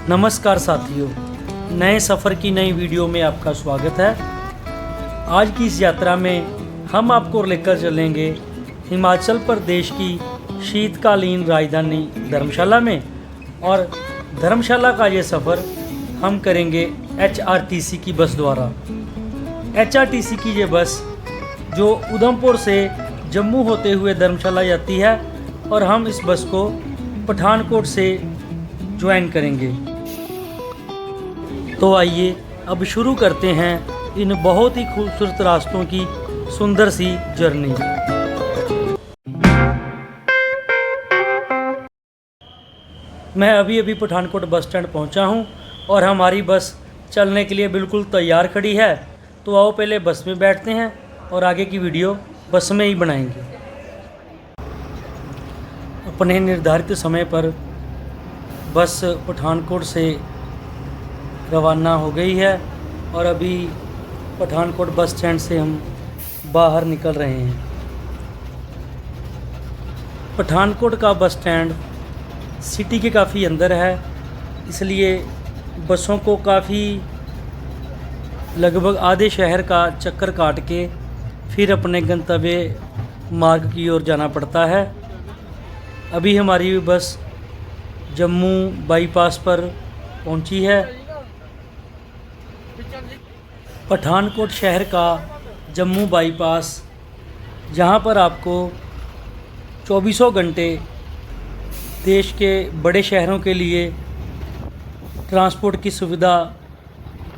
नमस्कार साथियों, नए सफ़र की नई वीडियो में आपका स्वागत है। आज की इस यात्रा में हम आपको लेकर चलेंगे हिमाचल प्रदेश की शीतकालीन राजधानी धर्मशाला में। और धर्मशाला का ये सफ़र हम करेंगे HRTC की बस द्वारा। HRTC की ये बस जो उधमपुर से जम्मू होते हुए धर्मशाला जाती है और हम इस बस को पठानकोट से ज्वाइन करेंगे। तो आइए अब शुरू करते हैं इन बहुत ही खूबसूरत रास्तों की सुंदर सी जर्नी। मैं अभी पठानकोट बस स्टैंड पहुंचा हूं और हमारी बस चलने के लिए बिल्कुल तैयार खड़ी है। तो आओ पहले बस में बैठते हैं और आगे की वीडियो बस में ही बनाएंगे। अपने निर्धारित समय पर बस पठानकोट से रवाना हो गई है और अभी पठानकोट बस स्टैंड से हम बाहर निकल रहे हैं। पठानकोट का बस स्टैंड सिटी के काफ़ी अंदर है, इसलिए बसों को काफ़ी लगभग आधे शहर का चक्कर काट के फिर अपने गंतव्य मार्ग की ओर जाना पड़ता है। अभी हमारी बस जम्मू बाईपास पर पहुंची है। पठानकोट शहर का जम्मू बाईपास, जहां पर आपको 24 घंटे देश के बड़े शहरों के लिए ट्रांसपोर्ट की सुविधा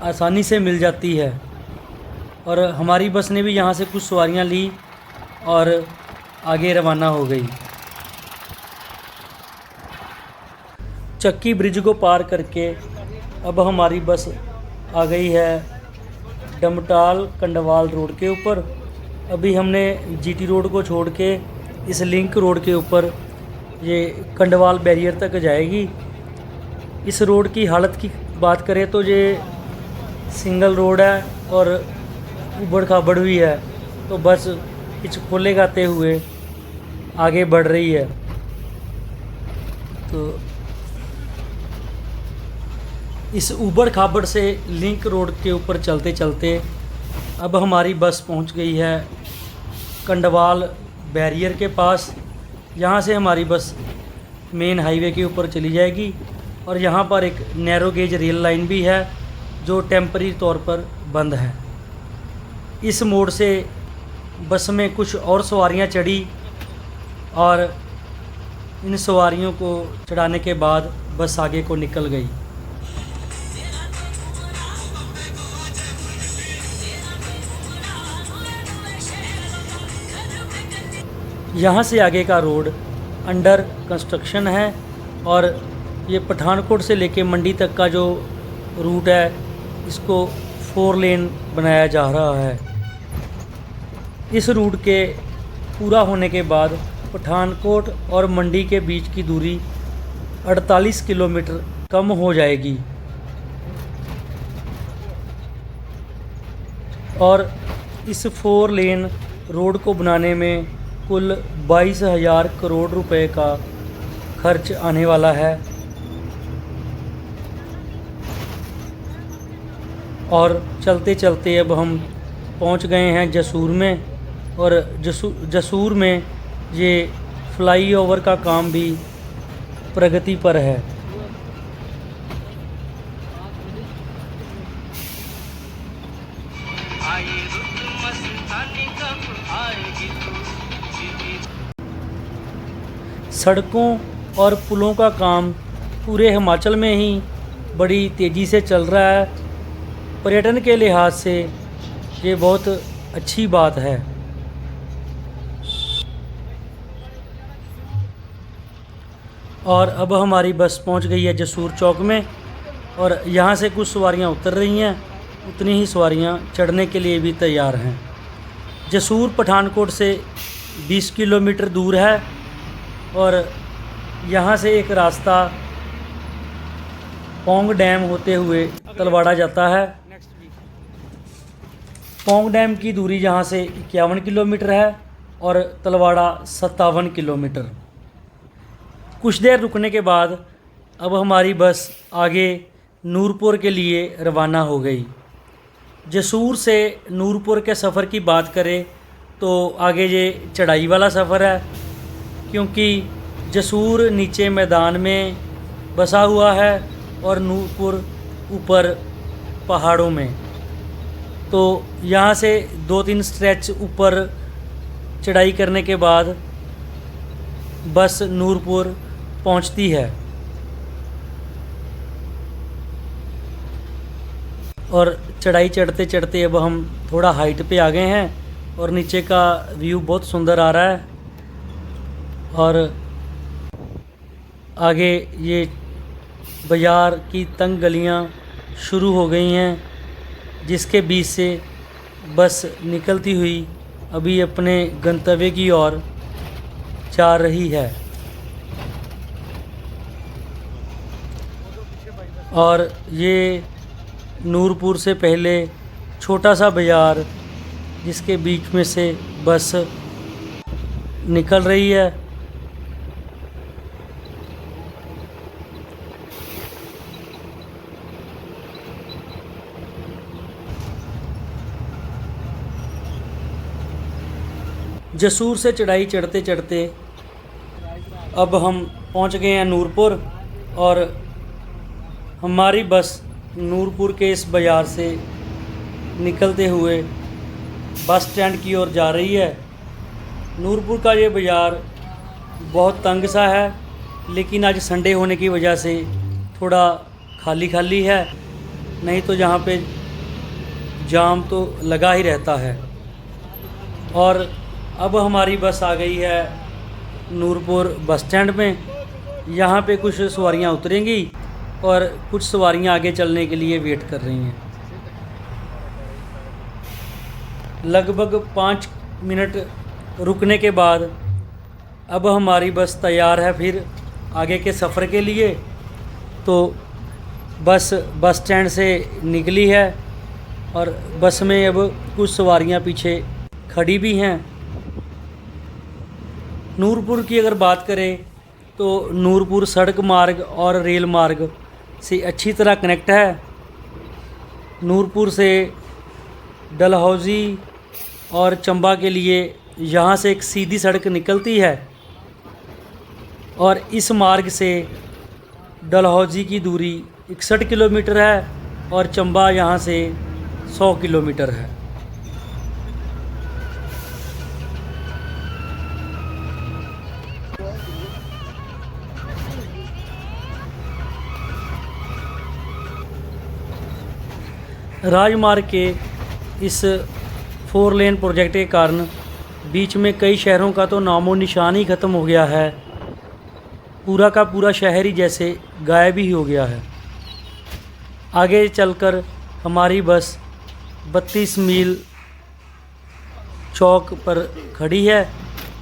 आसानी से मिल जाती है। और हमारी बस ने भी यहां से कुछ सवारियां ली और आगे रवाना हो गई। चक्की ब्रिज को पार करके अब हमारी बस आ गई है डमटाल कंडवाल रोड के ऊपर। अभी हमने GT रोड को छोड़ के इस लिंक रोड के ऊपर ये कंडवाल बैरियर तक जाएगी। इस रोड की हालत की बात करें तो ये सिंगल रोड है और उबड़ खाबड़ भी है, तो बस कुछ खोले गाते हुए आगे बढ़ रही है। तो इस उबड़ खाबड़ से लिंक रोड के ऊपर चलते चलते अब हमारी बस पहुंच गई है कंडवाल बैरियर के पास। यहां से हमारी बस मेन हाईवे के ऊपर चली जाएगी और यहां पर एक नैरो गेज रेल लाइन भी है जो टेम्पररी तौर पर बंद है। इस मोड़ से बस में कुछ और सवारियां चढ़ी और इन सवारियों को चढ़ाने के बाद बस आगे को निकल गई। यहाँ से आगे का रोड अंडर कंस्ट्रक्शन है और ये पठानकोट से लेके मंडी तक का जो रूट है इसको 4 लेन बनाया जा रहा है। इस रूट के पूरा होने के बाद पठानकोट और मंडी के बीच की दूरी 48 किलोमीटर कम हो जाएगी और इस 4 लेन रोड को बनाने में कुल 22,000 करोड़ रुपए का खर्च आने वाला है। और चलते चलते अब हम पहुंच गए हैं जसूर में और जसूर में ये फ्लाईओवर का काम भी प्रगति पर है। सड़कों और पुलों का काम पूरे हिमाचल में ही बड़ी तेज़ी से चल रहा है। पर्यटन के लिहाज से ये बहुत अच्छी बात है। और अब हमारी बस पहुंच गई है जसूर चौक में और यहाँ से कुछ सवारियाँ उतर रही हैं, उतनी ही सवारियाँ चढ़ने के लिए भी तैयार हैं। जसूर पठानकोट से 20 किलोमीटर दूर है और यहाँ से एक रास्ता पौंग डैम होते हुए तलवाड़ा जाता है। पौंग डैम की दूरी यहाँ से 51 किलोमीटर है और तलवाड़ा 57 किलोमीटर। कुछ देर रुकने के बाद अब हमारी बस आगे नूरपुर के लिए रवाना हो गई। जसूर से नूरपुर के सफ़र की बात करें तो आगे ये चढ़ाई वाला सफ़र है, क्योंकि जसूर नीचे मैदान में बसा हुआ है और नूरपुर ऊपर पहाड़ों में। तो यहाँ से 2-3 स्ट्रेच ऊपर चढ़ाई करने के बाद बस नूरपुर पहुँचती है। और चढ़ाई चढ़ते चढ़ते अब हम थोड़ा हाइट पे आ गए हैं और नीचे का व्यू बहुत सुंदर आ रहा है। और आगे ये बाज़ार की तंग गलियां शुरू हो गई हैं, जिसके बीच से बस निकलती हुई अभी अपने गंतव्य की ओर जा रही है। और ये नूरपुर से पहले छोटा सा बाज़ार, जिसके बीच में से बस निकल रही है। जसूर से चढ़ाई चढ़ते चढ़ते अब हम पहुंच गए हैं नूरपुर, और हमारी बस नूरपुर के इस बाज़ार से निकलते हुए बस स्टैंड की ओर जा रही है। नूरपुर का ये बाज़ार बहुत तंग सा है, लेकिन आज संडे होने की वजह से थोड़ा खाली खाली है, नहीं तो यहाँ पे जाम तो लगा ही रहता है। और अब हमारी बस आ गई है नूरपुर बस स्टैंड में। यहाँ पे कुछ सवारियाँ उतरेंगी और कुछ सवारियाँ आगे चलने के लिए वेट कर रही हैं। लगभग 5 मिनट रुकने के बाद अब हमारी बस तैयार है फिर आगे के सफ़र के लिए। तो बस स्टैंड से निकली है और बस में अब कुछ सवारियाँ पीछे खड़ी भी हैं। नूरपुर की अगर बात करें तो नूरपुर सड़क मार्ग और रेल मार्ग से अच्छी तरह कनेक्ट है। नूरपुर से डलहौजी और चंबा के लिए यहाँ से एक सीधी सड़क निकलती है, और इस मार्ग से डलहौजी की दूरी 61 किलोमीटर है और चंबा यहाँ से 100 किलोमीटर है। राजमार्ग के इस 4 लेन प्रोजेक्ट के कारण बीच में कई शहरों का तो नामो निशान ही ख़त्म हो गया है। पूरा का पूरा शहर ही जैसे गायब ही हो गया है। आगे चलकर हमारी बस 32 मील चौक पर खड़ी है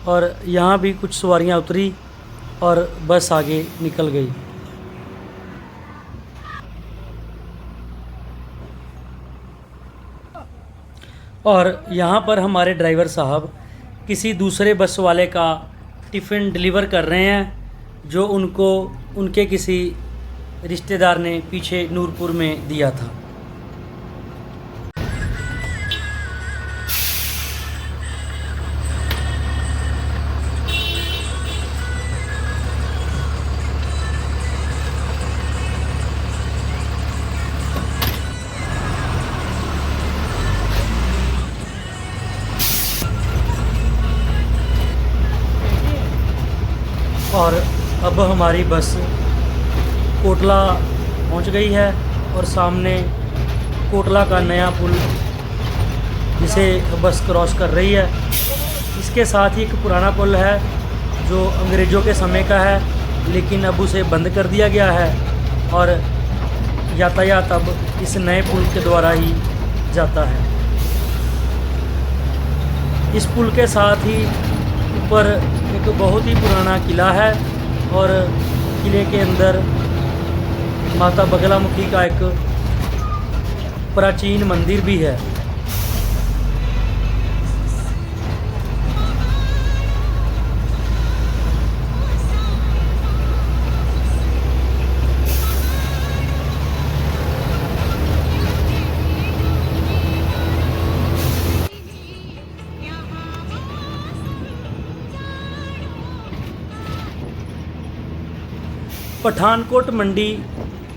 और यहाँ भी कुछ सवारियाँ उतरी और बस आगे निकल गई। और यहाँ पर हमारे ड्राइवर साहब किसी दूसरे बस वाले का टिफ़िन डिलीवर कर रहे हैं, जो उनको उनके किसी रिश्तेदार ने पीछे नूरपुर में दिया था। और अब हमारी बस कोटला पहुंच गई है और सामने कोटला का नया पुल जिसे बस क्रॉस कर रही है। इसके साथ ही एक पुराना पुल है जो अंग्रेज़ों के समय का है, लेकिन अब उसे बंद कर दिया गया है और यातायात अब इस नए पुल के द्वारा ही जाता है। इस पुल के साथ ही ऊपर एक बहुत ही पुराना किला है और किले के अंदर माता बगलामुखी का एक प्राचीन मंदिर भी है। पठानकोट मंडी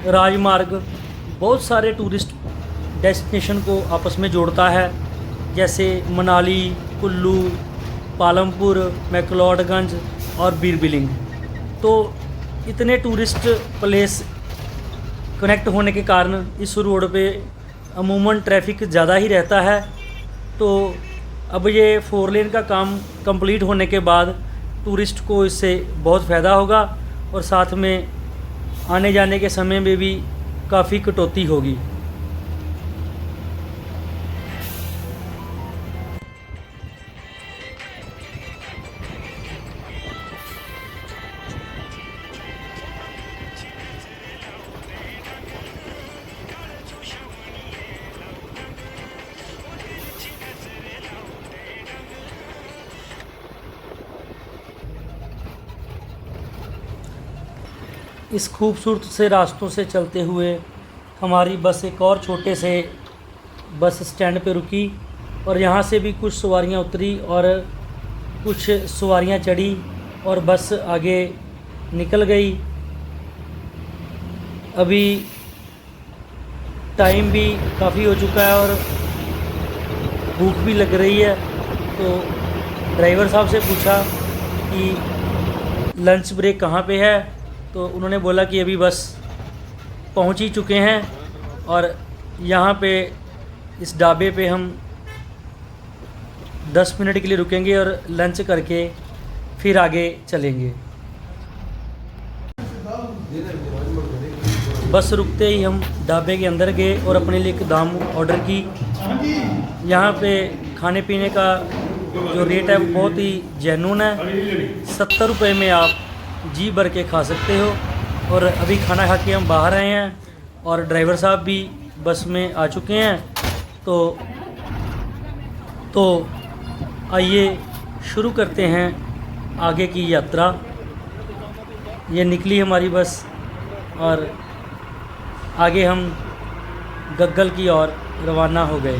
राजमार्ग बहुत सारे टूरिस्ट डेस्टिनेशन को आपस में जोड़ता है, जैसे मनाली, कुल्लू, पालमपुर, मैक्लोडगंज और बीरबिलिंग। तो इतने टूरिस्ट प्लेस कनेक्ट होने के कारण इस रोड पे अमूमन ट्रैफिक ज़्यादा ही रहता है। तो अब ये 4 लेन का काम कंप्लीट होने के बाद टूरिस्ट को इससे बहुत फ़ायदा होगा और साथ में आने जाने के समय में भी काफ़ी कटौती होगी। इस खूबसूरत से रास्तों से चलते हुए हमारी बस एक और छोटे से बस स्टैंड पे रुकी और यहाँ से भी कुछ सवारियाँ उतरी और कुछ सवारियाँ चढ़ी और बस आगे निकल गई। अभी टाइम भी काफ़ी हो चुका है और भूख भी लग रही है। तो ड्राइवर साहब से पूछा कि लंच ब्रेक कहाँ पे है, तो उन्होंने बोला कि अभी बस पहुंच ही चुके हैं और यहाँ पे इस ढाबे पे हम 10 मिनट के लिए रुकेंगे और लंच करके फिर आगे चलेंगे। बस रुकते ही हम ढाबे के अंदर गए और अपने लिए एक दाम ऑर्डर की। यहाँ पे खाने पीने का जो रेट है बहुत ही जेन्युइन है। 70 रुपये में आप जी भर के खा सकते हो। और अभी खाना खा के हम बाहर आए हैं और ड्राइवर साहब भी बस में आ चुके हैं। तो आइए शुरू करते हैं आगे की यात्रा। ये निकली हमारी बस और आगे हम गग्गल की ओर रवाना हो गए।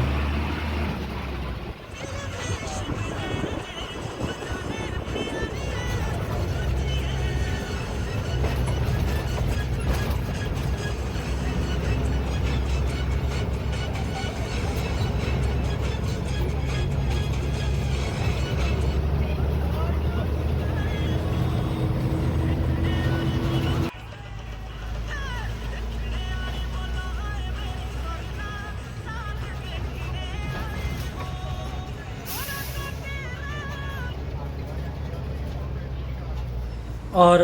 और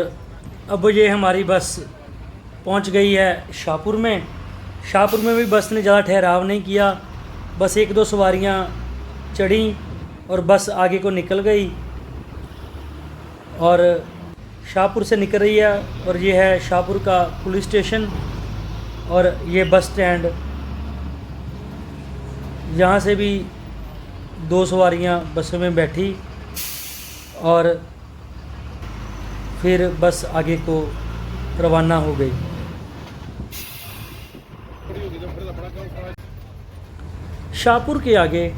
अब ये हमारी बस पहुंच गई है शाहपुर में। शाहपुर में भी बस ने ज़्यादा ठहराव नहीं किया, बस 1-2 सवारियां चढ़ी और बस आगे को निकल गई और शाहपुर से निकल रही है। और ये है शाहपुर का पुलिस स्टेशन और ये बस स्टैंड। यहाँ से भी 2 सवारियां बस में बैठी और फिर बस आगे को रवाना हो गई। शाहपुर के आगे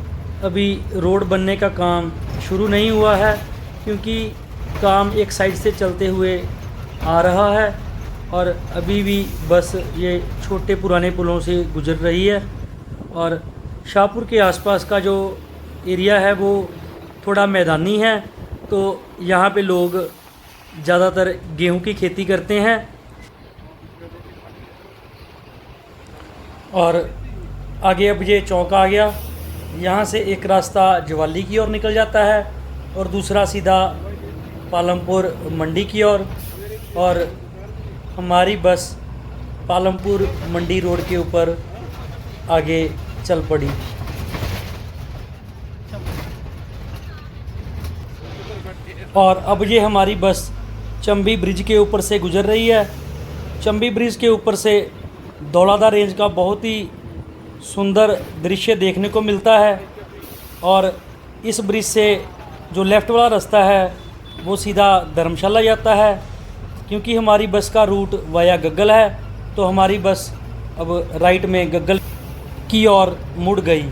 अभी रोड बनने का काम शुरू नहीं हुआ है, क्योंकि काम एक साइड से चलते हुए आ रहा है और अभी भी बस ये छोटे पुराने पुलों से गुजर रही है। और शाहपुर के आसपास का जो एरिया है वो थोड़ा मैदानी है, तो यहाँ पे लोग ज़्यादातर गेहूं की खेती करते हैं। और आगे अब ये चौक आ गया, यहाँ से एक रास्ता ज्वाली की ओर निकल जाता है और दूसरा सीधा पालमपुर मंडी की ओर। और हमारी बस पालमपुर मंडी रोड के ऊपर आगे चल पड़ी। और अब ये हमारी बस चंबी ब्रिज के ऊपर से गुजर रही है। चंबी ब्रिज के ऊपर से धौलाधार रेंज का बहुत ही सुंदर दृश्य देखने को मिलता है। और इस ब्रिज से जो लेफ़्ट वाला रास्ता है वो सीधा धर्मशाला जाता है, क्योंकि हमारी बस का रूट वाया गग्गल है, तो हमारी बस अब राइट में गग्गल की ओर मुड़ गई।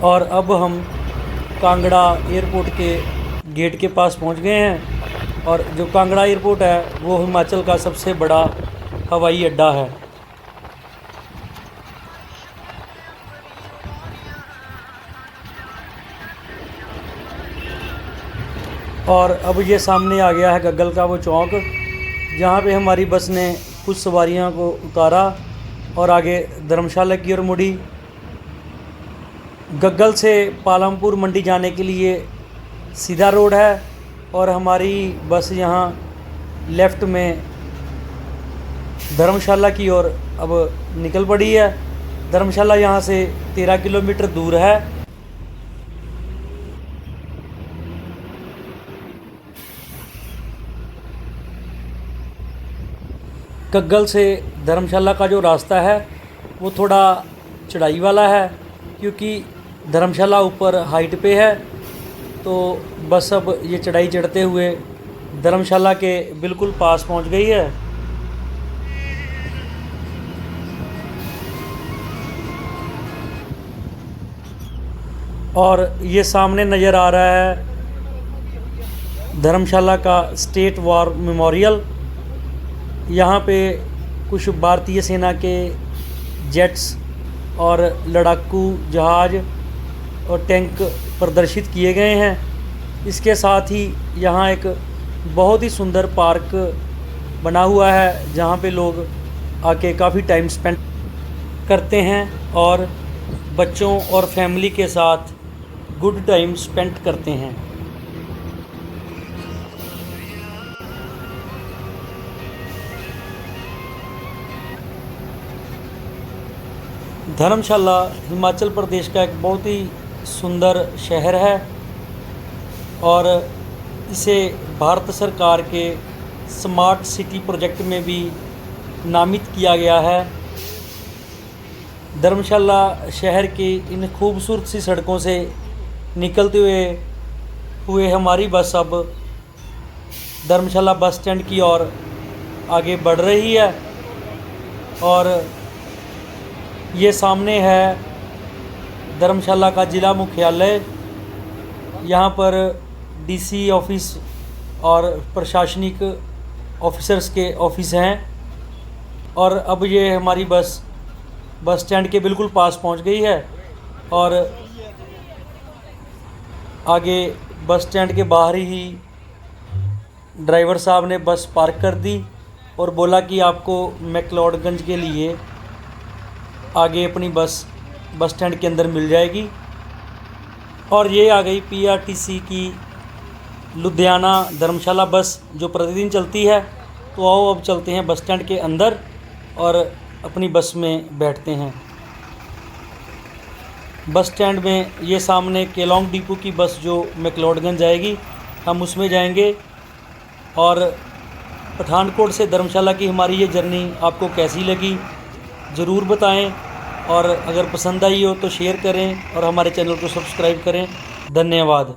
और अब हम कांगड़ा एयरपोर्ट के गेट के पास पहुंच गए हैं। और जो कांगड़ा एयरपोर्ट है वो हिमाचल का सबसे बड़ा हवाई अड्डा है। और अब ये सामने आ गया है गग्गल का वो चौक, जहाँ पे हमारी बस ने कुछ सवारियों को उतारा और आगे धर्मशाला की ओर मुड़ी। गग्गल से पालमपुर मंडी जाने के लिए सीधा रोड है और हमारी बस यहाँ लेफ़्ट में धर्मशाला की ओर अब निकल पड़ी है। धर्मशाला यहाँ से 13 किलोमीटर दूर है। गग्गल से धर्मशाला का जो रास्ता है वो थोड़ा चढ़ाई वाला है, क्योंकि धर्मशाला ऊपर हाइट पे है। तो बस अब ये चढ़ाई चढ़ते हुए धर्मशाला के बिल्कुल पास पहुंच गई है। और ये सामने नज़र आ रहा है धर्मशाला का स्टेट वॉर मेमोरियल। यहाँ पे कुछ भारतीय सेना के जेट्स और लड़ाकू जहाज़ और टैंक प्रदर्शित किए गए हैं। इसके साथ ही यहाँ एक बहुत ही सुंदर पार्क बना हुआ है, जहाँ पे लोग आके काफ़ी टाइम स्पेंड करते हैं और बच्चों और फैमिली के साथ गुड टाइम स्पेंड करते हैं। धर्मशाला हिमाचल प्रदेश का एक बहुत ही सुंदर शहर है और इसे भारत सरकार के स्मार्ट सिटी प्रोजेक्ट में भी नामित किया गया है। धर्मशाला शहर की इन खूबसूरत सी सड़कों से निकलते हुए हमारी बस अब धर्मशाला बस स्टैंड की ओर आगे बढ़ रही है। और ये सामने है धर्मशाला का ज़िला मुख्यालय। यहाँ पर डीसी ऑफिस और प्रशासनिक ऑफिसर्स के ऑफिस हैं। और अब ये हमारी बस स्टैंड के बिल्कुल पास पहुँच गई है और आगे बस स्टैंड के बाहर ही ड्राइवर साहब ने बस पार्क कर दी और बोला कि आपको मैक्लोडगंज के लिए आगे अपनी बस स्टैंड के अंदर मिल जाएगी। और ये आ गई पीआरटीसी की लुधियाना धर्मशाला बस जो प्रतिदिन चलती है। तो आओ अब चलते हैं बस स्टैंड के अंदर और अपनी बस में बैठते हैं। बस स्टैंड में ये सामने केलोंग डिपो की बस जो मैक्लोडगंज जाएगी, हम उसमें जाएंगे। और पठानकोट से धर्मशाला की हमारी ये जर्नी आपको कैसी लगी ज़रूर बताएं, और अगर पसंद आई हो तो शेयर करें और हमारे चैनल को सब्सक्राइब करें। धन्यवाद।